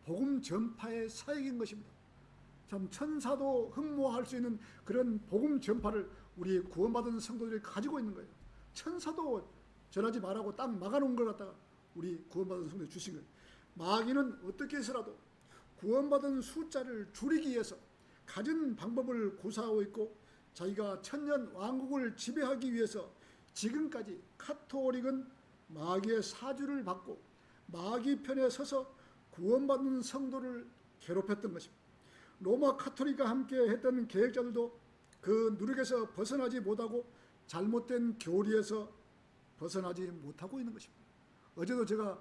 복음 전파의 사역인 것입니다. 참 천사도 흠모할 수 있는 그런 복음 전파를 우리 구원받은 성도들이 가지고 있는 거예요. 천사도 전하지 말라고 딱 막아놓은 걸 갖다가 우리 구원받은 성도들이 주신 거예요. 마귀는 어떻게 해서라도 구원받은 숫자를 줄이기 위해서 가진 방법을 고사하고 있고 자기가 천년 왕국을 지배하기 위해서 지금까지 카톨릭은 마귀의 사주를 받고 마귀 편에 서서 구원받는 성도를 괴롭혔던 것입니다. 로마 카톨릭과 함께 했던 계획자들도 그 누룩에서 벗어나지 못하고 잘못된 교리에서 벗어나지 못하고 있는 것입니다. 어제도 제가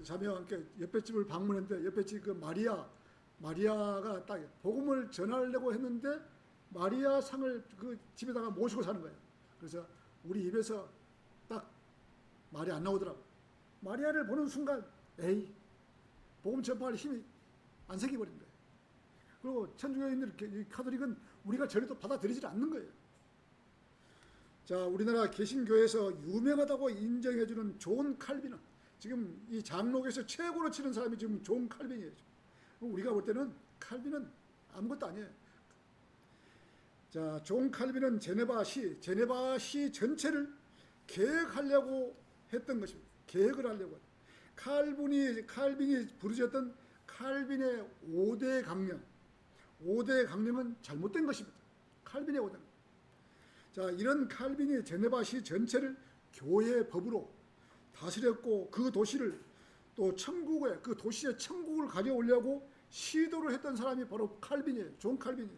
자매와 함께 옆에 집을 방문했는데 옆에 집 그 마리아가 딱 복음을 전하려고 했는데 마리아 상을 그 집에다가 모시고 사는 거예요. 그래서 우리 입에서 딱 말이 안 나오더라고. 마리아를 보는 순간 에이 복음 전파할 힘이 안 생겨버린 거예요. 그리고 천주교인들 카톨릭은 우리가 저래도 받아들이지 않는 거예요. 자, 우리나라 개신교에서 유명하다고 인정해주는 존 칼빈은 지금 이 장로교에서 최고로 치는 사람이 지금 존 칼빈이에요. 우리가 볼 때는 칼빈은 아무것도 아니에요. 자, 존 칼빈은 제네바시 전체를 계획하려고 했던 것입니다. 계획을 하려고. 칼빈이 부르셨던 칼빈의 5대 강령. 5대 강령은 잘못된 것입니다. 칼빈의 5대 강령. 자, 이런 칼빈이 제네바시 전체를 교회 법으로 다스렸고 그 도시를 또 천국에 그 도시의 천국을 가져오려고 시도를 했던 사람이 바로 칼빈이에요. 존 칼빈이.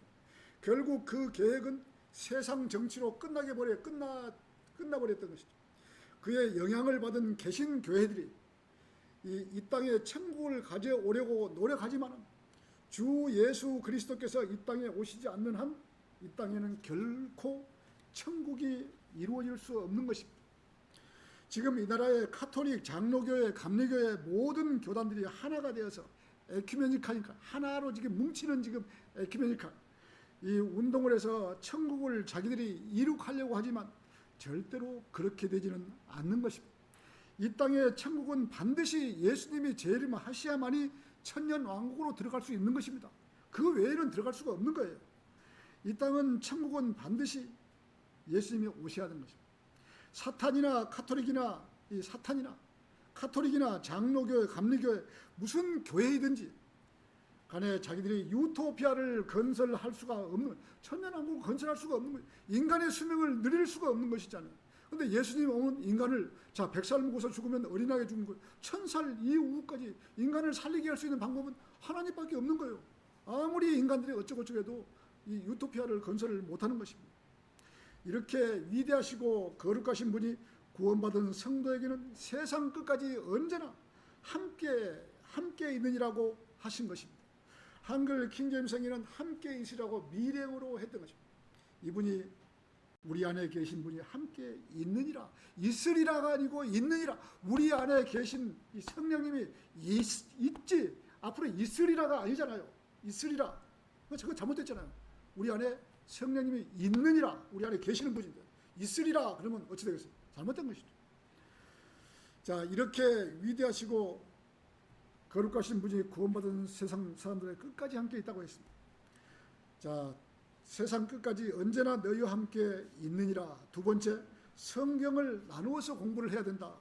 결국 그 계획은 세상 정치로 끝나버렸던 것이죠. 그의 영향을 받은 개신 교회들이 이 땅에 천국을 가져오려고 노력하지만 주 예수 그리스도께서 이 땅에 오시지 않는 한 이 땅에는 결코 천국이 이루어질 수 없는 것입니다. 지금 이 나라의 카톨릭, 장로교회, 감리교회 모든 교단들이 하나가 되어서 에큐메니카니까 하나로 지금 뭉치는 지금 에큐메니카 이 운동을 해서 천국을 자기들이 이룩하려고 하지만 절대로 그렇게 되지는 않는 것입니다. 이 땅의 천국은 반드시 예수님이 재림하셔야만이 천년왕국으로 들어갈 수 있는 것입니다. 그 외에는 들어갈 수가 없는 거예요. 이 땅은 천국은 반드시 예수님이 오셔야 하는 것입니다. 사탄이나 카톨릭이나 장로교회, 감리교회 무슨 교회이든지 간에 자기들이 유토피아를 건설할 수가 없는 천년왕국을 건설할 수가 없는 거예요. 인간의 수명을 늘릴 수가 없는 것이잖아요. 그런데 예수님 오면 인간을 100살 먹어서 죽으면 어린아이가 죽는 거예요. 1000살 이후까지 인간을 살리게 할 수 있는 방법은 하나님밖에 없는 거예요. 아무리 인간들이 어쩌고 해도 이 유토피아를 건설을 못하는 것입니다. 이렇게 위대하시고 거룩하신 분이 구원받은 성도에게는 세상 끝까지 언제나 함께 있느니라고 하신 것입니다. 한글 킹제임스 성경은 함께 있으라고 미래어로 했던 것입니다. 이분이 우리 안에 계신 분이 함께 있느니라, 있으리라가 아니고 있느니라. 우리 안에 계신 이 성령님이 있지 앞으로 있으리라가 아니잖아요. 있으리라. 저거 잘못됐잖아요. 우리 안에 성령님이 있느니라. 우리 안에 계시는 분인데 있으리라 그러면 어찌 되겠어요? 잘못된 것이죠. 자, 이렇게 위대하시고 거룩하신 분이 구원받은 세상 사람들의 끝까지 함께 있다고 했습니다. 자, 세상 끝까지 언제나 너희와 함께 있느니라. 두 번째, 성경을 나누어서 공부를 해야 된다.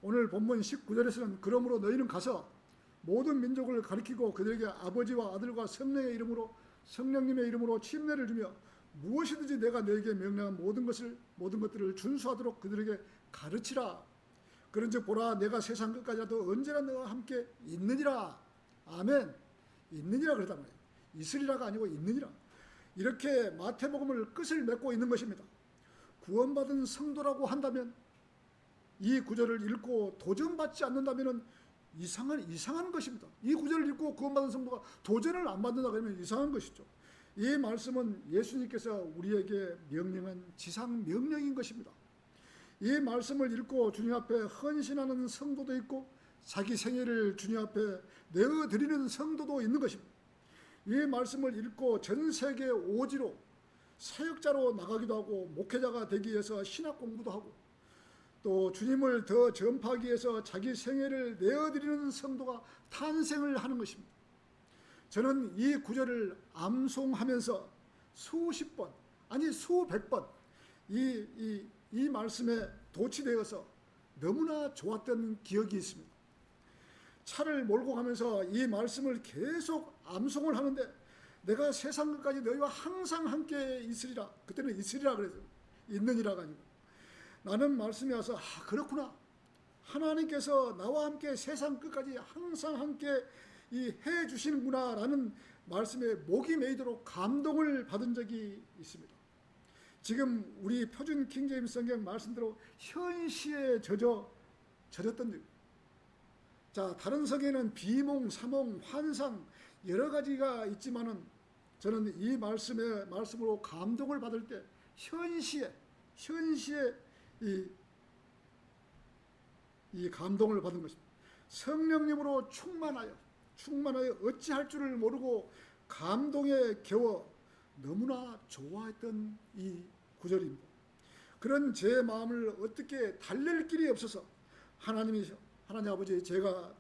오늘 본문 19절에서는 그러므로 너희는 가서 모든 민족을 가리키고 그들에게 아버지와 아들과 성령님의 이름으로 침례를 주며 무엇이든지 내가 너에게 명령한 모든 것들을 준수하도록 그들에게 가르치라. 그런즉 보라 내가 세상 끝까지라도 언제나 너와 함께 있느니라. 아멘. 있느니라 그랬단 말이에요. 있으리라가 아니고 있느니라. 이렇게 마태복음을 끝을 맺고 있는 것입니다. 구원받은 성도라고 한다면 이 구절을 읽고 도전받지 않는다면 이상한 것입니다. 이 구절을 읽고 구원받은 성도가 도전을 안 받는다 그러면 이상한 것이죠. 이 말씀은 예수님께서 우리에게 명령한 지상 명령인 것입니다. 이 말씀을 읽고 주님 앞에 헌신하는 성도도 있고 자기 생애를 주님 앞에 내어드리는 성도도 있는 것입니다. 이 말씀을 읽고 전 세계 오지로 사역자로 나가기도 하고 목회자가 되기 위해서 신학 공부도 하고 또 주님을 더 전파하기 위해서 자기 생애를 내어드리는 성도가 탄생을 하는 것입니다. 저는 이 구절을 암송하면서 수십 번 아니 수백 번 이 말씀에 도취되어서 너무나 좋았던 기억이 있습니다. 차를 몰고 가면서 이 말씀을 계속 암송을 하는데 내가 세상 끝까지 너희와 항상 함께 있으리라. 그때는 있으리라 그래서 있느니라가 아니고 나는 말씀이 와서 그렇구나. 하나님께서 나와 함께 세상 끝까지 항상 함께 해 주시는구나 라는 말씀에 목이 메이도록 감동을 받은 적이 있습니다. 지금 우리 표준 킹제임스 성경 말씀대로 현시에 젖었던 일. 자, 다른 성경에는 비몽, 사몽, 환상 여러 가지가 있지만은 저는 이 말씀으로 감동을 받을 때 현시에 이 감동을 받은 것입니다. 성령님으로 충만하여 어찌할 줄을 모르고 감동에 겨워 너무나 좋아했던 이 구절입니다. 그런 제 마음을 어떻게 달랠 길이 없어서 하나님 아버지 제가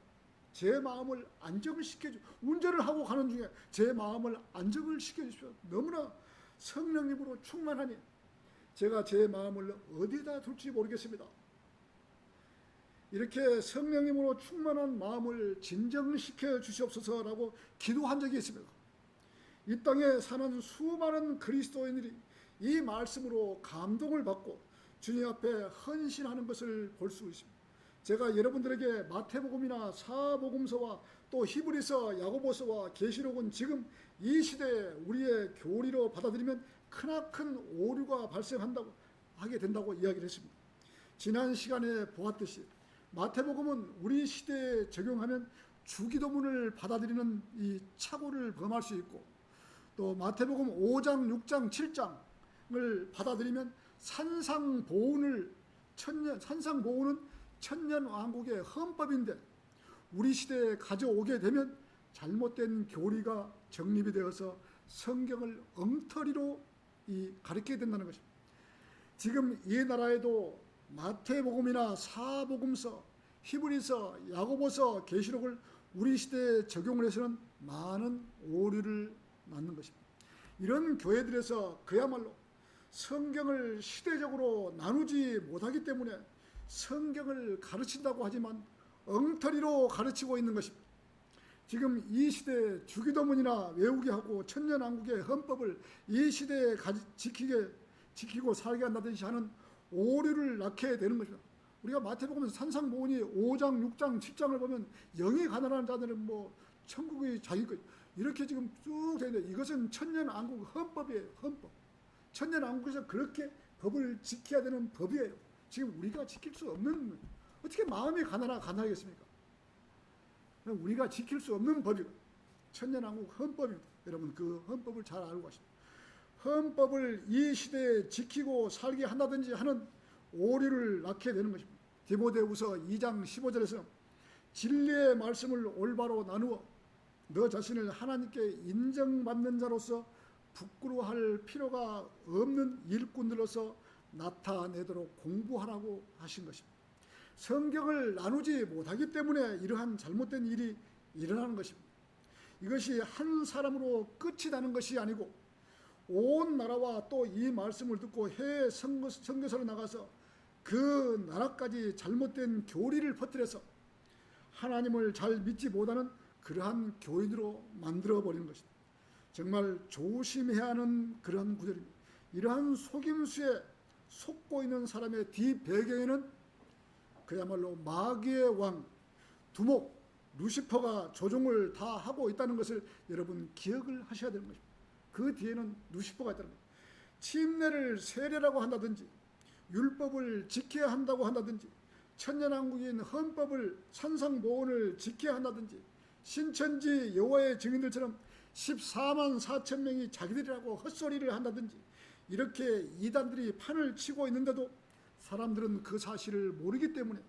제 마음을 안정을 시켜주십시오. 운전을 하고 가는 중에 제 마음을 안정을 시켜주십시오. 너무나 성령님으로 충만하니 제가 제 마음을 어디에다 둘지 모르겠습니다. 이렇게 성령님으로 충만한 마음을 진정시켜 주시옵소서라고 기도한 적이 있습니다. 이 땅에 사는 수많은 그리스도인들이 이 말씀으로 감동을 받고 주님 앞에 헌신하는 것을 볼 수 있습니다. 제가 여러분들에게 마태복음이나 사복음서와 또 히브리서, 야고보서와 계시록은 지금 이 시대에 우리의 교리로 받아들이면 크나큰 오류가 발생한다고 하게 된다고 이야기를 했습니다. 지난 시간에 보았듯이 마태복음은 우리 시대에 적용하면 주기도문을 받아들이는 이 착오를 범할 수 있고, 또 마태복음 5장, 6장, 7장을 받아들이면 산상보훈은 천년왕국의 헌법인데 우리 시대에 가져오게 되면 잘못된 교리가 정립이 되어서 성경을 엉터리로 가르치게 된다는 것입니다. 지금 이 나라에도 마태복음이나 사복음서, 히브리서, 야고보서, 계시록을 우리 시대에 적용을 해서는 많은 오류를 낳는 것입니다. 이런 교회들에서 그야말로 성경을 시대적으로 나누지 못하기 때문에 성경을 가르친다고 하지만 엉터리로 가르치고 있는 것입니다. 지금 이 시대에 주기도문이나 외우게 하고 천년왕국의 헌법을 이 시대에 지키고 살게 한다든지 하는 오류를 낳게 되는 것입니다. 우리가 마태복음 산상보훈이 5장, 6장, 7장을 보면 영이 가난한 자들은 뭐 천국의 자기 것 이렇게 지금 쭉 되어 있는데, 이것은 천년왕국 헌법이에요. 헌법. 천년왕국에서 그렇게 법을 지켜야 되는 법이에요. 지금 우리가 지킬 수 없는, 어떻게 마음이 가난하겠습니까? 우리가 지킬 수 없는 법이고 천년왕국 헌법입니다. 여러분 그 헌법을 잘 알고 가십니다. 헌법을 이 시대에 지키고 살게 한다든지 하는 오류를 낳게 되는 것입니다. 디모데후서 2장 15절에서 진리의 말씀을 올바로 나누어 너 자신을 하나님께 인정받는 자로서 부끄러워할 필요가 없는 일꾼들로서 나타내도록 공부하라고 하신 것입니다. 성경을 나누지 못하기 때문에 이러한 잘못된 일이 일어나는 것입니다. 이것이 한 사람으로 끝이 나는 것이 아니고 온 나라와 또 이 말씀을 듣고 해외 선교사로 나가서 그 나라까지 잘못된 교리를 퍼뜨려서 하나님을 잘 믿지 못하는 그러한 교인으로 만들어버리는 것입니다. 정말 조심해야 하는 그러한 구절입니다. 이러한 속임수에 속고 있는 사람의 뒷배경에는 그야말로 마귀의 왕 두목 루시퍼가 조종을 다 하고 있다는 것을 여러분 기억을 하셔야 되는 것입니다. 그 뒤에는 루시퍼가 있다는 것입니다. 침례를 세례라고 한다든지 율법을 지켜야 한다고 한다든지 천년왕국인 헌법을 산상보훈을 지켜야 한다든지 신천지 여호와의 증인들처럼 14만 4천 명이 자기들이라고 헛소리를 한다든지 이렇게 이단들이 판을 치고 있는데도 사람들은 그 사실을 모르기 때문에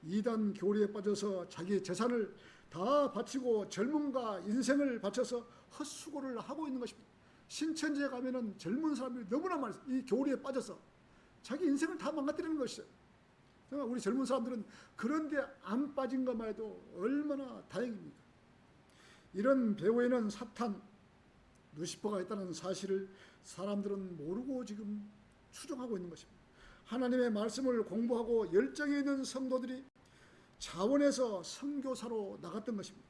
이단 교리에 빠져서 자기 재산을 다 바치고 젊음과 인생을 바쳐서 헛수고를 하고 있는 것입니다. 신천지에 가면은 젊은 사람들이 너무나 많이 이 교리에 빠져서 자기 인생을 다 망가뜨리는 것이죠. 우리 젊은 사람들은 그런데 안 빠진 것만 해도 얼마나 다행입니까? 이런 배후에는 사탄, 루시퍼가 있다는 사실을 사람들은 모르고 지금 추정하고 있는 것입니다. 하나님의 말씀을 공부하고 열정이 있는 성도들이 자원해서 선교사로 나갔던 것입니다.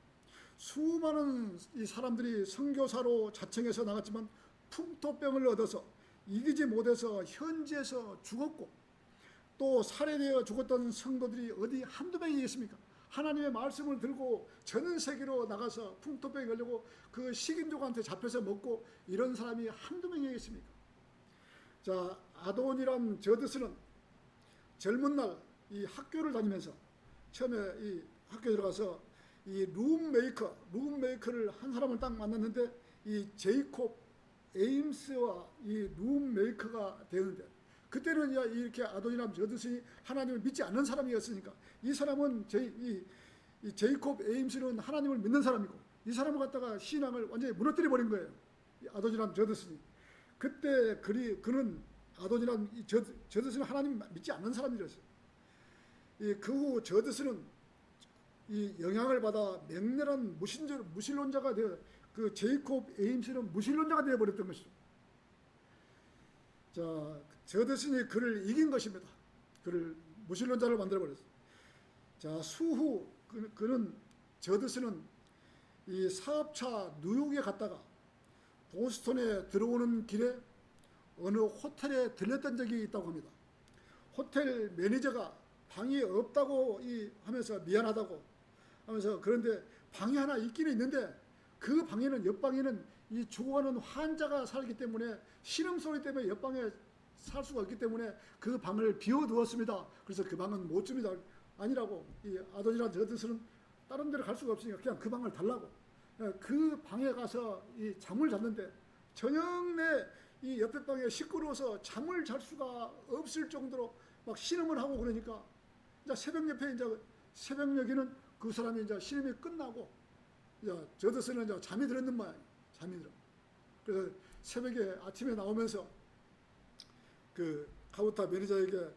수많은 이 사람들이 선교사로 자청해서 나갔지만 풍토병을 얻어서 이기지 못해서 현지에서 죽었고, 또 살해되어 죽었던 성도들이 어디 한두 명이겠습니까? 하나님의 말씀을 들고 전 세계로 나가서 풍토병이 걸리고 그 식인족한테 잡혀서 먹고 이런 사람이 한두 명이겠습니까? 자, 아도니람 저드스는 젊은 날 이 학교를 다니면서 처음에 이 학교에 들어가서 이 룸메이커를 한 사람을 딱 만났는데 이 제이콥 에임스와 이 룸메이커가 되는데, 그때는 이렇게 아도니람 저드스니 하나님을 믿지 않는 사람이었으니까 이 사람은 이 제이콥 에임스는 하나님을 믿는 사람이고 이 사람을 갖다가 신앙을 완전히 무너뜨려 버린 거예요. 아도니람 저드스니. 그때 그는 아도니람 저드스는 하나님 믿지 않는 사람이었어요. 그 후 저드스는 이 영향을 받아 맹렬한 무신론자가 되어 그 제이콥 에임스는 무신론자가 되어 버렸던 것이죠. 자, 저드슨이 그를 이긴 것입니다. 그를 무신론자를 만들어 버렸어요. 자, 수후 저드슨은 이 사업차 뉴욕에 갔다가 보스턴에 들어오는 길에 어느 호텔에 들렸던 적이 있다고 합니다. 호텔 매니저가 방이 없다고 하면서 미안하다고 하면서, 그런데 방이 하나 있기는 있는데 그 방에는, 옆방에는 이 죽어가는 환자가 살기 때문에 신음소리 때문에 옆방에 살 수가 없기 때문에 그 방을 비워두었습니다. 그래서 그 방은 못 줍니다. 아니라고. 이 아도니라 저드스는 다른 데로 갈 수가 없으니까 그냥 그 방을 달라고. 그 방에 가서 이 잠을 잤는데 저녁 내 이 옆에 방에 시끄러워서 잠을 잘 수가 없을 정도로 막 신음을 하고 그러니까, 이제 새벽녘에는 그 사람이 이제 신음이 끝나고 이제 저드스는 이제 잠이 들었는 모양이에요. 잠이 들어. 그래서 새벽에 아침에 나오면서 그 카우타 매니저에게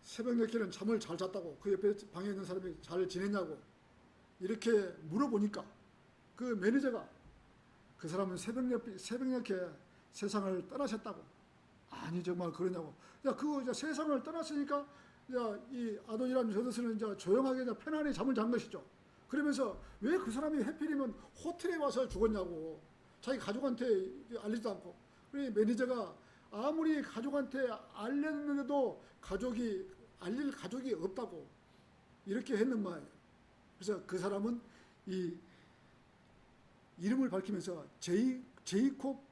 새벽녘에는 잠을 잘 잤다고, 그 옆에 방에 있는 사람이 잘 지냈냐고 이렇게 물어보니까 그 매니저가 그 사람은 새벽녘에 세상을 떠나셨다고. 아니 정말 그러냐고. 야, 그 이제 세상을 떠났으니까 이 아도니람 저드스는 이제 조용하게 이제 편안히 잠을 잔 것이죠. 그러면서 왜 그 사람이 하필이면 호텔에 와서 죽었냐고. 자기 가족한테 알리지도 않고. 그래 매니저가 아무리 가족한테 알렸는데도 알릴 가족이 없다고 이렇게 했는 말이에요. 그래서 그 사람은 이 이름을 밝히면서 제이콥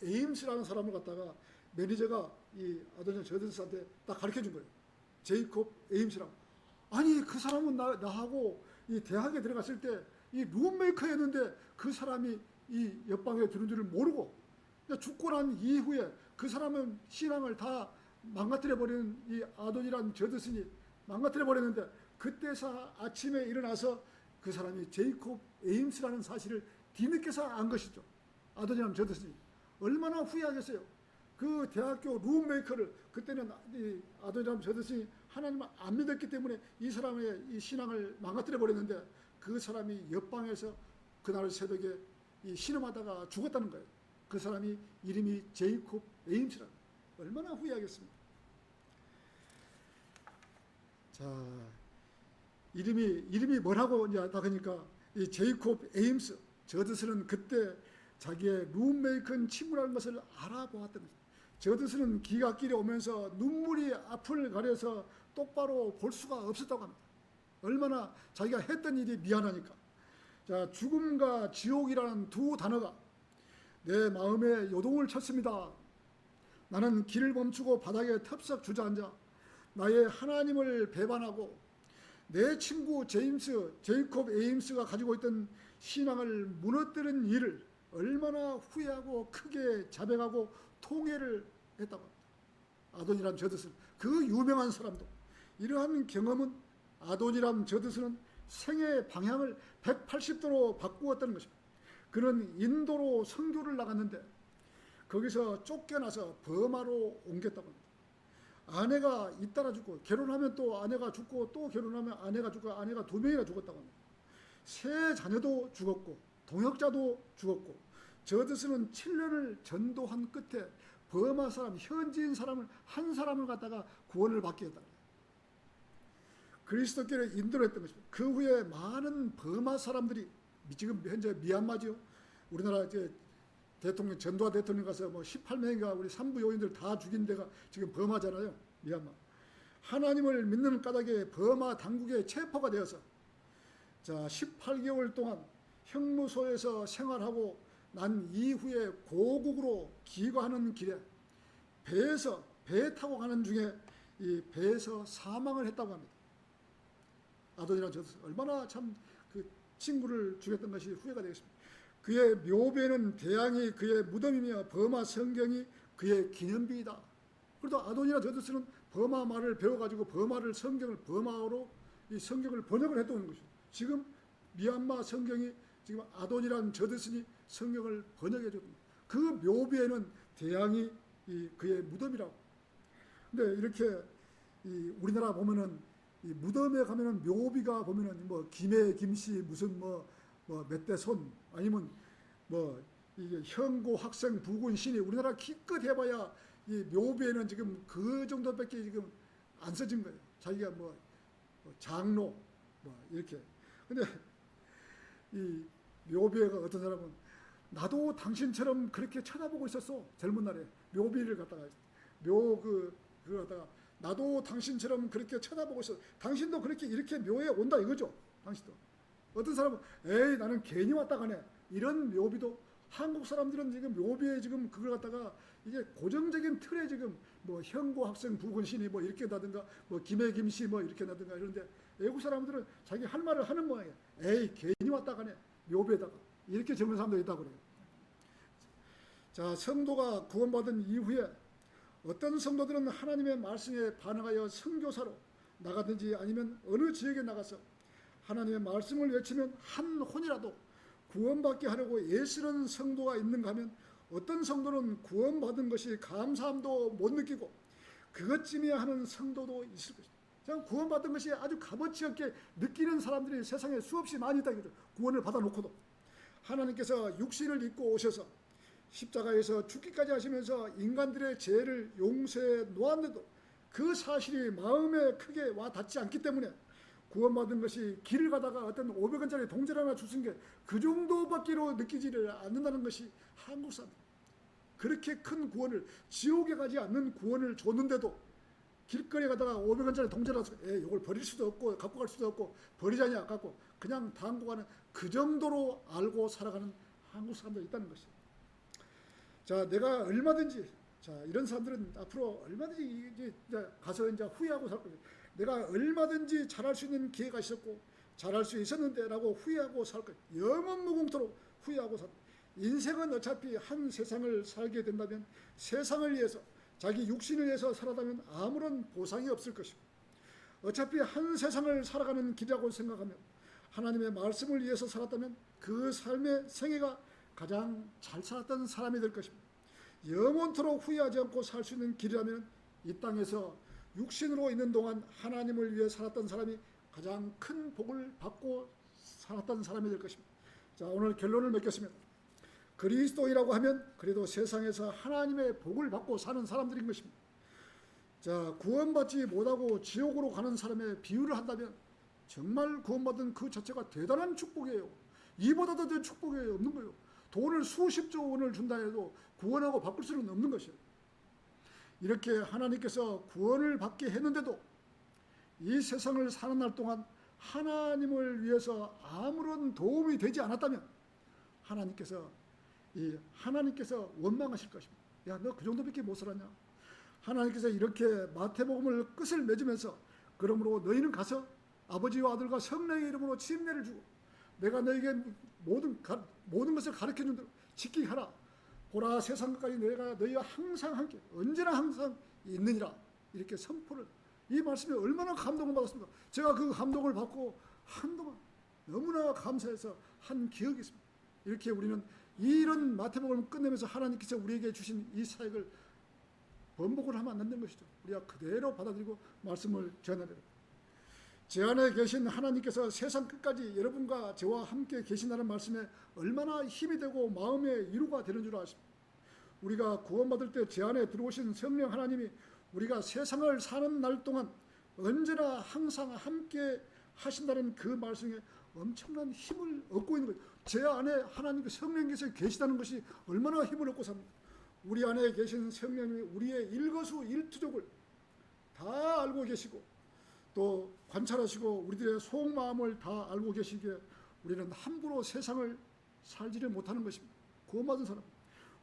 에임스라는 사람을 갖다가 매니저가 이 아도니라 저드스한테 딱 가르쳐 준 거예요. 제이콥 에임스라고. 아니 그 사람은 나하고 이 대학에 들어갔을 때 이 룸메이커였는데 그 사람이 이 옆방에 들은 줄을 모르고 죽고 난 이후에 그 사람은 신앙을 다 망가뜨려 버리는 이 아도니라 저드스니 망가뜨려 버렸는데, 그때서 아침에 일어나서 그 사람이 제이콥 에임스라는 사실을 뒤늦게서 안 것이죠. 아도니라 저드스니 얼마나 후회하겠어요. 그 대학교 룸메이커를, 그때는 이 아도니라 저드스니 하나님을 안 믿었기 때문에 이 사람의 이 신앙을 망가뜨려 버렸는데, 그 사람이 옆방에서 그날 새벽에 이 신음하다가 죽었다는 거예요. 그 사람이 이름이 제이콥 에임스라. 얼마나 후회하겠습니까? 자, 이름이 뭐라고 이제 다 그러니까 이 제이콥 에임스 저드스는 그때 자기의 룸메이커인 친구라는 것을 알아보았던 거죠. 저드스는 기갓길에 오면서 눈물이 앞을 가려서 똑바로 볼 수가 없었다고 합니다. 얼마나 자기가 했던 일이 미안하니까. 자, 죽음과 지옥이라는 두 단어가 내 마음에 요동을 쳤습니다. 나는 길을 멈추고 바닥에 텁썩 주저앉아 나의 하나님을 배반하고 내 친구 제이콥 에임스가 가지고 있던 신앙을 무너뜨린 일을 얼마나 후회하고 크게 자백하고 통회를 했다고 합니다. 아도니람 저드스는, 그 유명한 사람도 이러한 경험은 아도니람 저드스는 생의 방향을 180도로 바꾸었다는 것입니다. 그는 인도로 선교를 나갔는데 거기서 쫓겨나서 버마로 옮겼다고 합니다. 아내가 잇따라 죽고, 결혼하면 또 아내가 죽고, 또 결혼하면 아내가 죽고, 아내가 2명이나 죽었다고 합니다. 세 자녀도 죽었고 동역자도 죽었고, 저드스는 7년을 전도한 끝에 버마 사람, 현지인 사람을 한 사람을 갖다가 구원을 받게 했다. 그리스도교를 인도를 했던 것입니다. 그 후에 많은 버마 사람들이, 지금 현재 미얀마지요. 우리나라 이제 대통령, 전두환 대통령 가서 뭐 18명인가 우리 산부 요인들 다 죽인 데가 지금 버마잖아요. 미얀마. 하나님을 믿는 까닭에 버마 당국에 체포가 되어서 자 18개월 동안 형무소에서 생활하고 난 이후에 고국으로 귀가하는 길에 배 타고 가는 중에 이 배에서 사망을 했다고 합니다. 아도니라 저드스 얼마나 참 그 친구를 죽였던 것이 후회가 되겠습니다. 그의 묘배는 대양이 그의 무덤이며 버마 성경이 그의 기념비이다. 그래도 아도니라 저드스는 버마 말을 배워가지고 버마를 성경을 버마어로 이 성경을 번역을 했다는 것이죠. 지금 미얀마 성경이 지금 아도니라 저드스니 성경을 번역해 줍니다. 그 묘비에는 대양이 그의 무덤이라고. 근데 이렇게 우리나라 보면은 이 무덤에 가면은 묘비가 보면은 뭐 김해 김씨 무슨 뭐 멧돼손 아니면 뭐 이게 현고 학생 부군 신이 우리나라 기껏 해봐야 이 묘비에는 지금 그 정도밖에 지금 안 써진 거예요. 자기가 뭐 장로 뭐 이렇게. 근데 이 묘비가 어떤 사람은 나도 당신처럼 그렇게 쳐다보고 있었어. 젊은 날에 묘비를 갖다가 그걸 갖다가 나도 당신처럼 그렇게 쳐다보고 있어. 당신도 그렇게 이렇게 묘에 온다 이거죠. 당신도. 어떤 사람은 에이 나는 괜히 왔다 가네. 이런 묘비도 한국 사람들은 지금 묘비에 지금 그걸 갖다가 이게 고정적인 틀에 지금 뭐 현고 학생 부근신이 뭐 이렇게 나든가 뭐 김해 김씨 뭐 이렇게 나든가 이런데 외국 사람들은 자기 할 말을 하는 모양이야. 에이 괜히 왔다 가네. 묘비에다가 이렇게 적는 사람도 있다고 그래요. 자, 성도가 구원받은 이후에 어떤 성도들은 하나님의 말씀에 반응하여 선교사로 나가든지 아니면 어느 지역에 나가서 하나님의 말씀을 외치면 한 혼이라도 구원받게 하려고 애쓰는 성도가 있는가 하면 어떤 성도는 구원받은 것이 감사함도 못 느끼고 그것쯤이야 하는 성도도 있을 것입니다. 그냥 구원받은 것이 아주 값어치 없게 느끼는 사람들이 세상에 수없이 많이 있다 이거죠. 구원을 받아놓고도 하나님께서 육신을 입고 오셔서 십자가에서 죽기까지 하시면서 인간들의 죄를 용서해 놓았는데도 그 사실이 마음에 크게 와 닿지 않기 때문에 구원받은 것이 길을 가다가 어떤 500원짜리 동전 하나 주신 게 그 정도밖에로 느끼지를 않는다는 것이 한국 사람. 그렇게 큰 구원을, 지옥에 가지 않는 구원을 줬는데도 길거리에 가다가 500원짜리 동전 하나 주고 이걸 버릴 수도 없고 갖고 갈 수도 없고 버리자니 아깝고 그냥 담고 가는 그 정도로 알고 살아가는 한국 사람들이 있다는 것이에요. 자, 내가 얼마든지, 자, 이런 사람들은 앞으로 얼마든지 이제 가서 이제 후회하고 살 거예요. 내가 얼마든지 잘할 수 있는 기회가 있었고, 잘할 수 있었는데, 라고 후회하고 살 거예요. 영원 무궁토록 후회하고 살 거예요. 인생은 어차피 한 세상을 살게 된다면, 세상을 위해서, 자기 육신을 위해서 살아가면 아무런 보상이 없을 것이고, 어차피 한 세상을 살아가는 길이라고 생각하면, 하나님의 말씀을 위해서 살았다면, 그 삶의 생애가 가장 잘 살았던 사람이 될 것입니다. 영원토록 후회하지 않고 살 수 있는 길이라면 이 땅에서 육신으로 있는 동안 하나님을 위해 살았던 사람이 가장 큰 복을 받고 살았던 사람이 될 것입니다. 자, 오늘 결론을 맺겠습니다. 그리스도이라고 하면 그래도 세상에서 하나님의 복을 받고 사는 사람들인 것입니다. 자, 구원받지 못하고 지옥으로 가는 사람의 비유를 한다면 정말 구원받은 그 자체가 대단한 축복이에요. 이보다 더 축복이 없는 거예요. 돈을 수십조 원을 준다 해도 구원하고 바꿀 수는 없는 것이에요. 이렇게 하나님께서 구원을 받게 했는데도 이 세상을 사는 날 동안 하나님을 위해서 아무런 도움이 되지 않았다면 하나님께서 원망하실 것입니다. 야, 너 그 정도밖에 못 살았냐? 하나님께서 이렇게 마태복음을 끝을 맺으면서 그러므로 너희는 가서 아버지와 아들과 성령의 이름으로 침례를 주고 내가 너에게 모든 것을 가르쳐준 대로 지키게 하라. 보라, 세상까지 내가 너희와 항상 함께 언제나 항상 있느니라. 이렇게 선포를, 이 말씀에 얼마나 감동을 받았습니까? 제가 그 감동을 받고 한동안 너무나 감사해서 한 기억이 있습니다. 이렇게 우리는 이런 마태복음을 끝내면서 하나님께서 우리에게 주신 이 사역을 번복을 하면 안 된다는 것이죠. 우리가 그대로 받아들이고 말씀을 전해야 됩니다. 제 안에 계신 하나님께서 세상 끝까지 여러분과 저와 함께 계신다는 말씀에 얼마나 힘이 되고 마음의 위로가 되는 줄 아십니까? 우리가 구원받을 때 제 안에 들어오신 성령 하나님이 우리가 세상을 사는 날 동안 언제나 항상 함께 하신다는 그 말씀에 엄청난 힘을 얻고 있는 거예요. 제 안에 하나님께 성령께서 계시다는 것이 얼마나 힘을 얻고 삽니까? 우리 안에 계신 성령님이 우리의 일거수일투족을 다 알고 계시고 또 관찰하시고 우리들의 속마음을 다 알고 계시기에 우리는 함부로 세상을 살지를 못하는 것입니다. 구원받은 사람,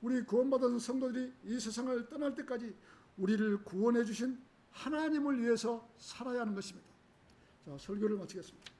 우리 구원받은 성도들이 이 세상을 떠날 때까지 우리를 구원해 주신 하나님을 위해서 살아야 하는 것입니다. 자, 설교를 마치겠습니다.